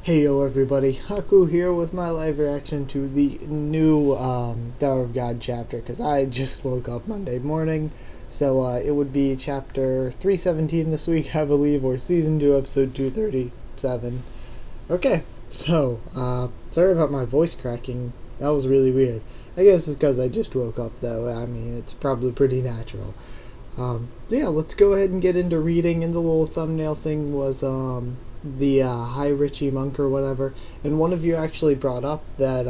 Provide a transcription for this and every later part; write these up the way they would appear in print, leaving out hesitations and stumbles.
Hey yo everybody, Haku here with my live reaction to the new Tower of God chapter, because I just woke up Monday morning, so it would be chapter 317 this week, I believe, or season 2, episode 237. Okay, so, sorry about my voice cracking, that was really weird. I guess it's because I just woke up though, I mean, it's probably pretty natural. So yeah, let's go ahead and get into reading, and the little thumbnail thing was, the Hi Richie Monk or whatever, and one of you actually brought up that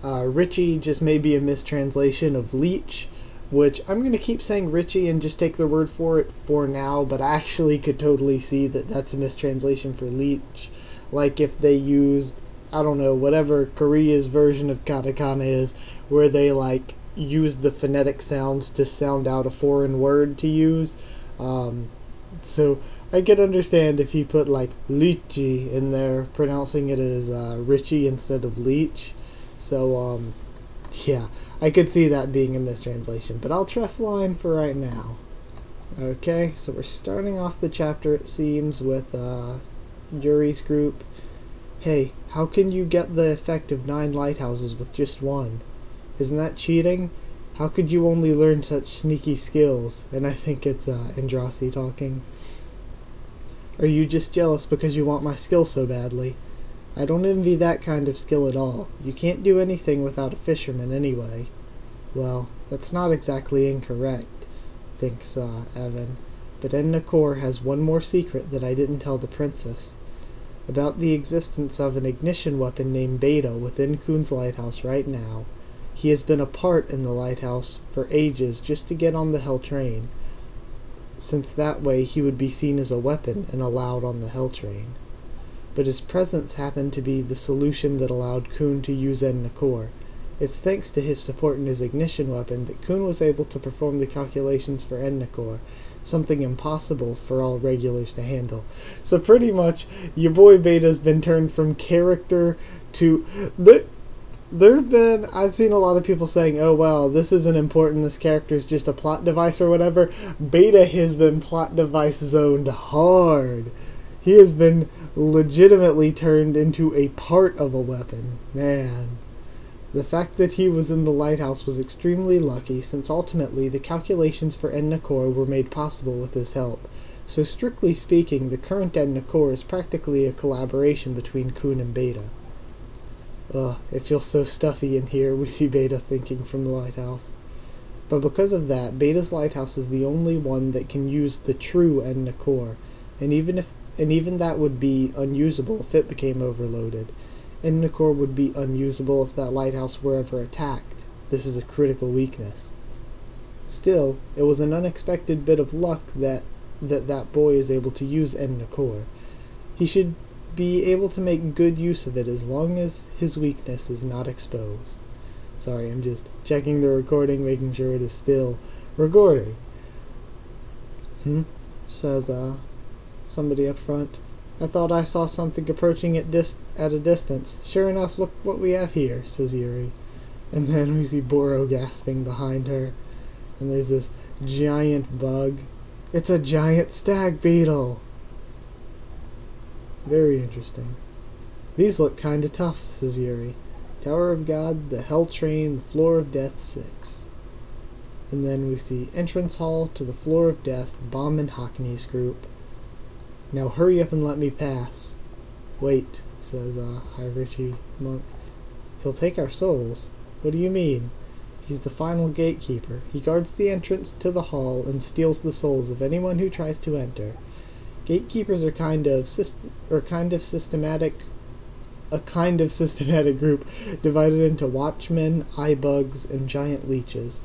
Richie just may be a mistranslation of leech, which I'm going to keep saying Richie and just take their word for it for now, but I actually could totally see that that's a mistranslation for leech. Like if they use, I don't know, whatever Korea's version of katakana is, where they like use the phonetic sounds to sound out a foreign word to use. So I could understand if he put like lychee in there, pronouncing it as Richie instead of leech. So yeah, I could see that being a mistranslation, but I'll trust line for right now. Okay, so we're starting off the chapter, it seems, with Yuri's group. Hey, how can you get the effect of 9 lighthouses with just one? Isn't that cheating? How could you only learn such sneaky skills? And I think it's Andrasi talking. Are you just jealous because you want my skill so badly? I don't envy that kind of skill at all. You can't do anything without a fisherman anyway. Well, that's not exactly incorrect, thinks Evan. But Edna Kor has one more secret that I didn't tell the princess. About the existence of an ignition weapon named Beta within Kuhn's lighthouse right now. He has been apart in the lighthouse for ages just to get on the Hell train, since that way he would be seen as a weapon and allowed on the Hell train. But his presence happened to be the solution that allowed Kuhn to use Edna Kor. It's thanks to his support in his ignition weapon that Kuhn was able to perform the calculations for Edna Kor, something impossible for all regulars to handle. So pretty much, your boy Beta's been turned from character to... I've seen a lot of people saying, oh well, this isn't important, this character is just a plot device or whatever. Beta has been plot device zoned hard. He has been legitimately turned into a part of a weapon. Man. The fact that he was in the lighthouse was extremely lucky, since ultimately the calculations for Edna Kor were made possible with his help. So strictly speaking, the current Edna Kor is practically a collaboration between Kuhn and Beta. Ugh, it feels so stuffy in here, we see Beta thinking from the lighthouse. But because of that, Beta's lighthouse is the only one that can use the true Edna Kor, and even that would be unusable if it became overloaded. Edna Kor would be unusable if that lighthouse were ever attacked. This is a critical weakness. Still, it was an unexpected bit of luck that boy is able to use Edna Kor. He should be able to make good use of it as long as his weakness is not exposed. Sorry, I'm just checking the recording, making sure it is still recording. Says somebody up front. I thought I saw something approaching at a distance. Sure enough, look what we have here, says Yuri. And then we see Boro gasping behind her. And there's this giant bug. It's a giant stag beetle! Very interesting. These look kinda tough, says Yuri. Tower of God, the Hell Train, the Floor of Death 6. And then we see entrance hall to the Floor of Death, Baam and Hockney's group. Now hurry up and let me pass. Wait, says Hi Richie Monk. He'll take our souls. What do you mean? He's the final gatekeeper. He guards the entrance to the hall and steals the souls of anyone who tries to enter. Gatekeepers are a kind of systematic group divided into watchmen, eye bugs, and giant leeches.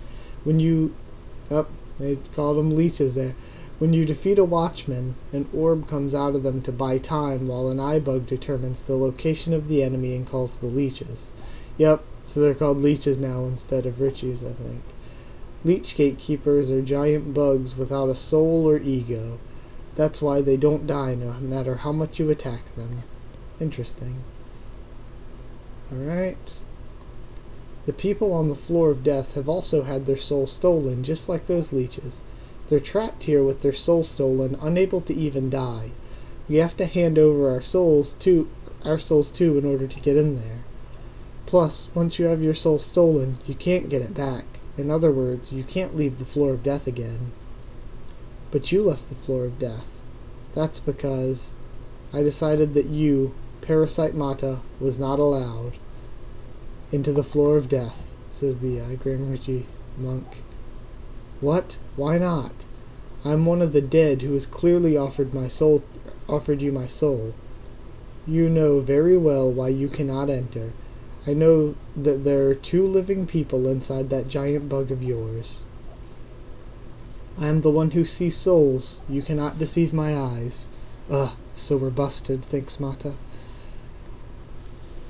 They called them leeches there. When you defeat a watchman, an orb comes out of them to buy time, while an eye bug determines the location of the enemy and calls the leeches. Yep, so they're called leeches now instead of richies, I think. Leech gatekeepers are giant bugs without a soul or ego. That's why they don't die no matter how much you attack them. Interesting. Alright. The people on the floor of death have also had their souls stolen, just like those leeches. They're trapped here with their soul stolen, unable to even die. We have to hand over our souls to our souls too in order to get in there. Plus, once you have your soul stolen, you can't get it back. In other words, you can't leave the floor of death again. But you left the floor of death. That's because I decided that you, Parasite Mata, was not allowed into the floor of death, says the Grim monk. What? Why not? I'm one of the dead who has clearly offered you my soul. You know very well why you cannot enter. I know that there are 2 living people inside that giant bug of yours. I am the one who sees souls. You cannot deceive my eyes. So we're busted, thinks Mata.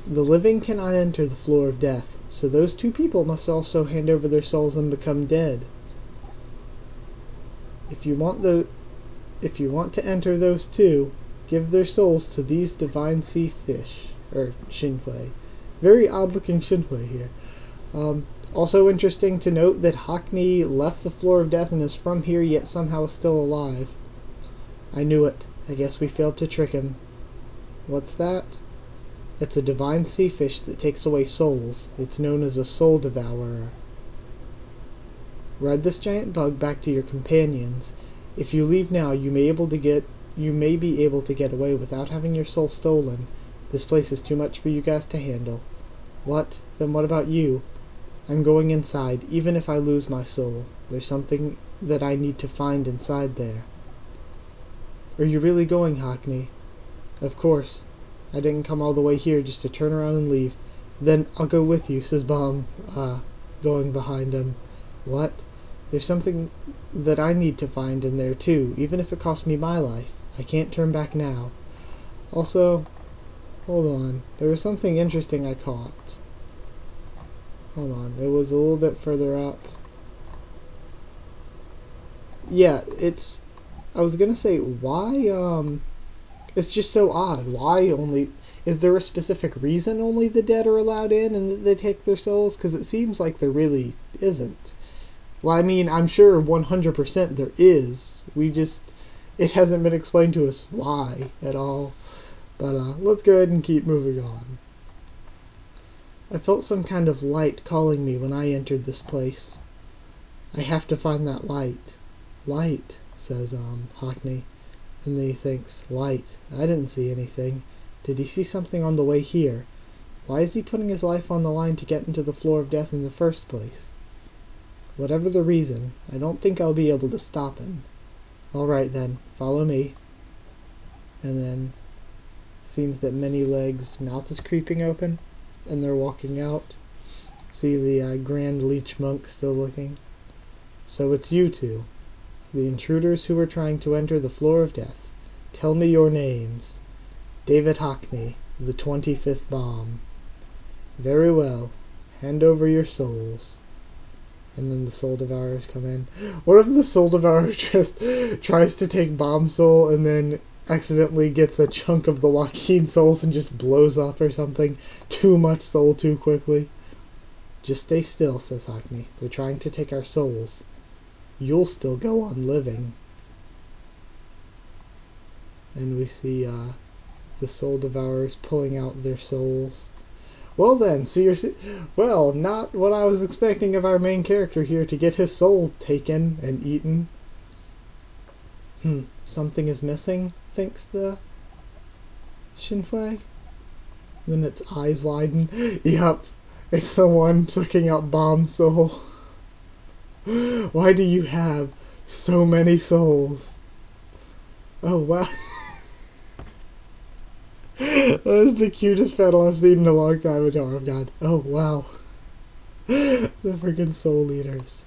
The living cannot enter the floor of death, so those 2 people must also hand over their souls and become dead. If you want to enter those 2, give their souls to these divine sea fish, or Shinhui. Very odd-looking Shinhui here. Also interesting to note that Hockney left the floor of death and is from here, yet somehow is still alive. I knew it. I guess we failed to trick him. What's that? It's a divine sea fish that takes away souls. It's known as a soul devourer. Ride this giant bug back to your companions. If you leave now, you may be able to get away without having your soul stolen. This place is too much for you guys to handle. What? Then what about you? I'm going inside, even if I lose my soul. There's something that I need to find inside there. Are you really going, Hockney? Of course. I didn't come all the way here just to turn around and leave. Then I'll go with you, says Baam, going behind him. What? There's something that I need to find in there too, even if it costs me my life. I can't turn back now. Also, hold on. There was something interesting I caught. Hold on. It was a little bit further up. Yeah, I was gonna say, why, it's just so odd. Why only... Is there a specific reason only the dead are allowed in and that they take their souls? Because it seems like there really isn't. Well, I mean, I'm sure 100% there is. It hasn't been explained to us why at all. But let's go ahead and keep moving on. I felt some kind of light calling me when I entered this place. I have to find that light. Light, says Hockney. And then he thinks, light. I didn't see anything. Did he see something on the way here? Why is he putting his life on the line to get into the floor of death in the first place? Whatever the reason, I don't think I'll be able to stop him. All right then, follow me. And then, seems that Many Legs' mouth is creeping open, and they're walking out. See the Grand Leech Monk still looking. So it's you 2, the intruders who are trying to enter the floor of death. Tell me your names. David Hockney, the 25th Baam. Very well. Hand over your souls. And then the soul devourers come in. What if the soul devourer just tries to take Baam's soul and then accidentally gets a chunk of the Joaquin souls and just blows up or something? Too much soul too quickly. Just stay still, says Hockney. They're trying to take our souls. You'll still go on living. And we see the soul devourers pulling out their souls. Well then, so well, not what I was expecting of our main character here, to get his soul taken and eaten. Something is missing, thinks the Shinhui. Then its eyes widen. Yup, it's the one sucking out Baam's soul. Why do you have so many souls? Oh wow. That is the cutest petal I've seen in a long time in Tower of God. Oh, wow. The freaking soul eaters.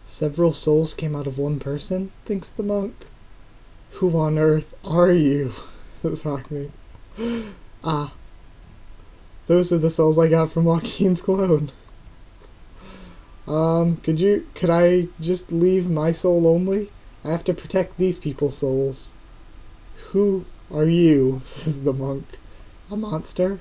Several souls came out of one person, thinks the monk. Who on earth are you? Says Hockney. Those are the souls I got from Joaquin's clone. Could I just leave my soul only? I have to protect these people's souls. Who are you? Says the monk. A monster?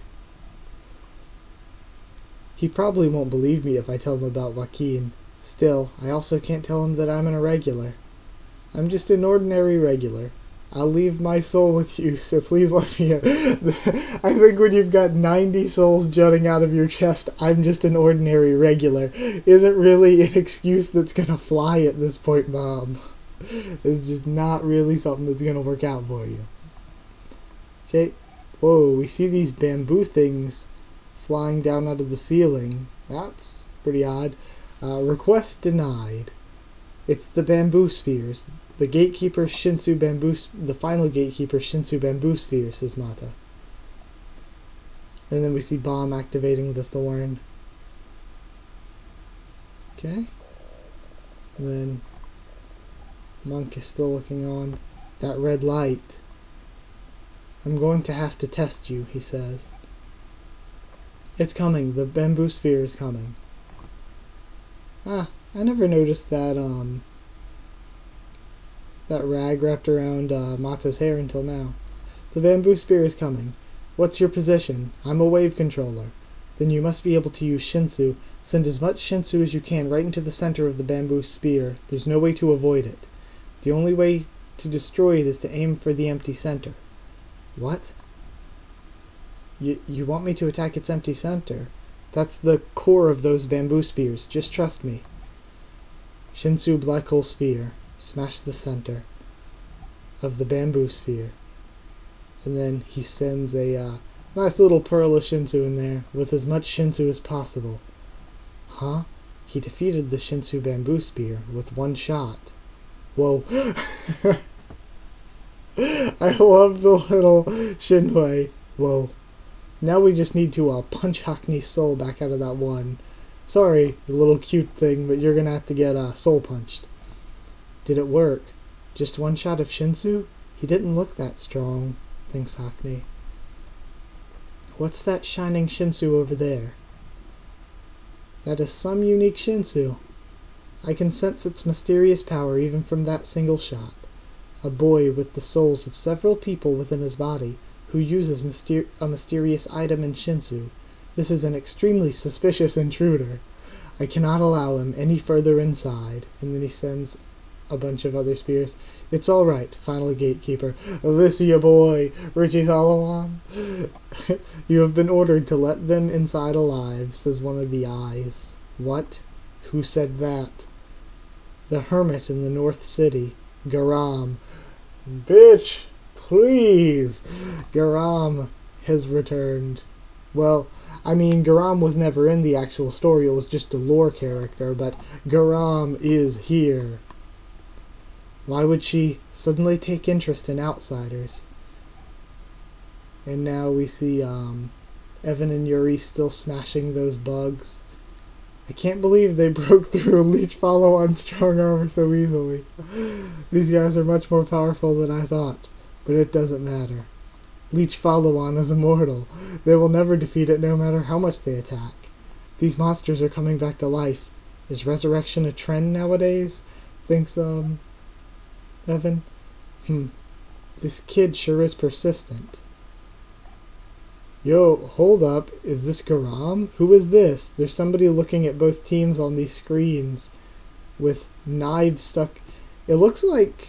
He probably won't believe me if I tell him about Joaquin. Still, I also can't tell him that I'm an irregular. I'm just an ordinary regular. I'll leave my soul with you, so please let me I think when you've got 90 souls jutting out of your chest, I'm just an ordinary regular, isn't really an excuse that's gonna fly at this point, Mom. It's just not really something that's gonna work out for you. Okay. Whoa, we see these bamboo things flying down out of the ceiling. That's pretty odd. Request denied. It's the bamboo spheres. The gatekeeper Shinsu bamboo, the final gatekeeper Shinsu bamboo sphere, says Mata. And then we see Baam activating the thorn. Okay. And then Monk is still looking on. That red light. I'm going to have to test you, he says. It's coming. The bamboo sphere is coming. Ah, I never noticed that, that rag wrapped around Mata's hair until now. The bamboo spear is coming. What's your position? I'm a wave controller. Then you must be able to use Shinsu. Send as much Shinsu as you can right into the center of the bamboo spear. There's no way to avoid it. The only way to destroy it is to aim for the empty center. What? You want me to attack its empty center? That's the core of those bamboo spears. Just trust me. Shinsu black hole sphere. Smash the center of the bamboo sphere. And then he sends a nice little pearl of Shinsu in there with as much Shinsu as possible. Huh? He defeated the Shinsu bamboo spear with one shot. Whoa. I love the little Shinwei. Whoa. Now we just need to punch Hockney's soul back out of that one. Sorry, the little cute thing, but you're gonna have to get soul punched. Did it work? Just one shot of Shinsu? He didn't look that strong, thinks Hockney. What's that shining Shinsu over there? That is some unique Shinsu. I can sense its mysterious power even from that single shot. A boy with the souls of several people within his body, who uses a mysterious item in Shinsu. This is an extremely suspicious intruder. I cannot allow him any further inside. And then he sends a bunch of other spears. It's all right, final gatekeeper. This ya boy, Richie Follow-on. You have been ordered to let them inside alive, says one of the eyes. What? Who said that? The hermit in the North City, Garam. Bitch, please. Garam has returned. Well, I mean, Garam was never in the actual story, it was just a lore character, but Garam is here. Why would she suddenly take interest in outsiders? And now we see Evan and Yuri still smashing those bugs. I can't believe they broke through Leech Follow-on strong armor so easily. These guys are much more powerful than I thought, but it doesn't matter. Leech Follow-on is immortal. They will never defeat it no matter how much they attack. These monsters are coming back to life. Is resurrection a trend nowadays? Thinks, Evan? This kid sure is persistent. Yo, hold up. Is this Garam? Who is this? There's somebody looking at both teams on these screens with knives stuck. It looks like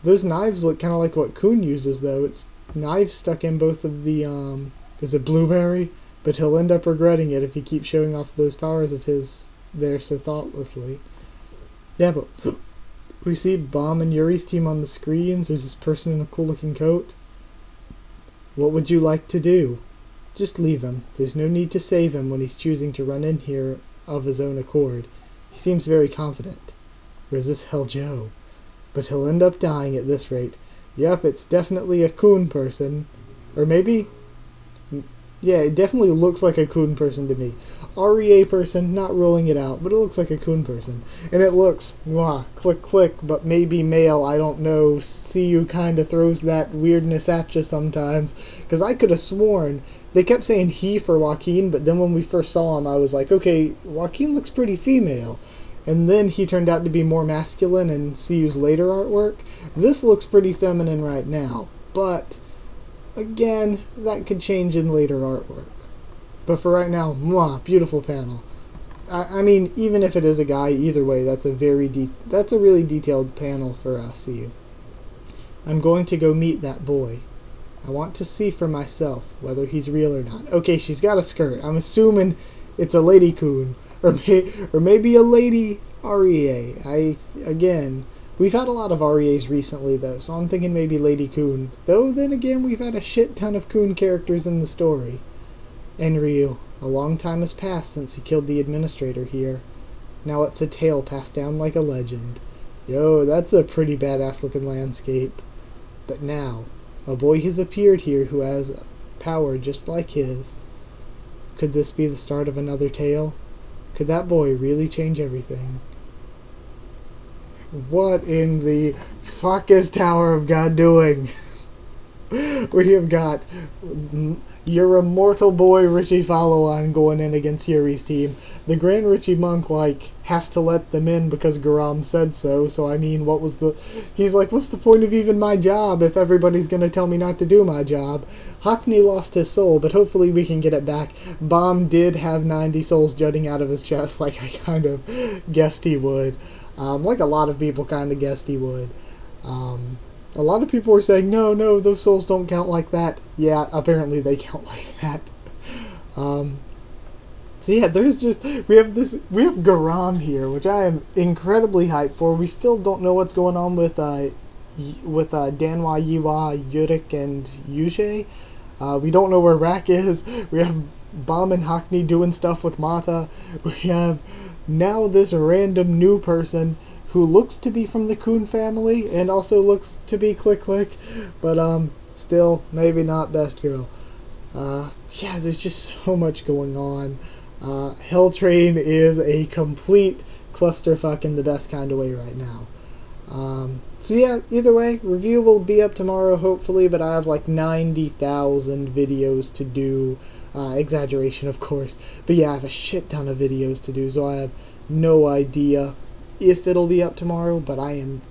those knives look kind of like what Kun uses, though. It's knives stuck in both of the, is it Blueberry? But he'll end up regretting it if he keeps showing off those powers of his there so thoughtlessly. Yeah, but we see Baam and Yuri's team on the screens. There's this person in a cool-looking coat. What would you like to do? Just leave him. There's no need to save him when he's choosing to run in here of his own accord. He seems very confident. Or is this Hell Joe? But he'll end up dying at this rate. Yep, it's definitely a Kun person. Or maybe... Yeah, it definitely looks like a Kun person to me. REA person, not ruling it out, but it looks like a Kun person. And it looks, click, click, but maybe male, I don't know. See you kind of throws that weirdness at you sometimes. Because I could have sworn, they kept saying he for Joaquin, but then when we first saw him, I was like, okay, Joaquin looks pretty female. And then he turned out to be more masculine in CU's later artwork. This looks pretty feminine right now, but... Again, that could change in later artwork. But for right now, beautiful panel. I mean, even if it is a guy, either way, that's a really detailed panel for CU. I'm going to go meet that boy. I want to see for myself whether he's real or not. Okay, she's got a skirt. I'm assuming it's a lady coon. Or maybe a lady REA. Again, we've had a lot of REAs recently, though, so I'm thinking maybe Lady Coon. Though, then again, we've had a shit ton of coon characters in the story. And Ryu. A long time has passed since he killed the administrator here. Now it's a tale passed down like a legend. Yo, that's a pretty badass looking landscape. But now, a boy has appeared here who has power just like his. Could this be the start of another tale? Could that boy really change everything? What in the fuck is Tower of God doing? We have got your immortal boy Richie Follow-On going in against Yuri's team. The Grand Richie Monk, has to let them in because Garam said so. So, I mean, he's like, what's the point of even my job if everybody's gonna tell me not to do my job? Hockney lost his soul, but hopefully we can get it back. Baam did have 90 souls jutting out of his chest, like I kind of guessed he would. Like a lot of people kind of guessed he would. A lot of people were saying, no, those souls don't count like that. Yeah, apparently they count like that. So yeah, we have Garam here, which I am incredibly hyped for. We still don't know what's going on with Danwa, Yiwa, Yurik, and Yushe. We don't know where Rak is. We have Baam and Hockney doing stuff with Mata. We have now this random new person who looks to be from the Coon family and also looks to be Click Click, but still maybe not best girl. Yeah, there's just so much going on. Hell Train is a complete clusterfuck in the best kind of way right now. So yeah, either way, review will be up tomorrow hopefully, but I have like 90,000 videos to do. Exaggeration, of course. But yeah, I have a shit ton of videos to do, so I have no idea if it'll be up tomorrow, but I'm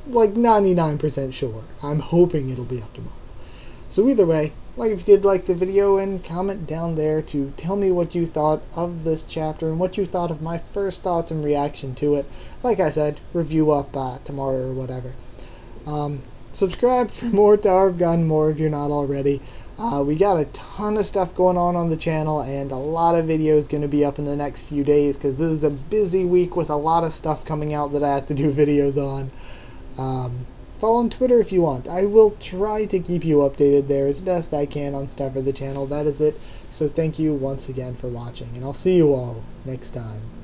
like 99% sure. I'm hoping it'll be up tomorrow. So either way, if you did like the video, and comment down there to tell me what you thought of this chapter and what you thought of my first thoughts and reaction to it. Like I said, review up tomorrow or whatever. Subscribe for more Tower of God and more if you're not already. We got a ton of stuff going on the channel, and a lot of videos going to be up in the next few days because this is a busy week with a lot of stuff coming out that I have to do videos on. Follow on Twitter if you want. I will try to keep you updated there as best I can on stuff for the channel. That is it. So thank you once again for watching, and I'll see you all next time.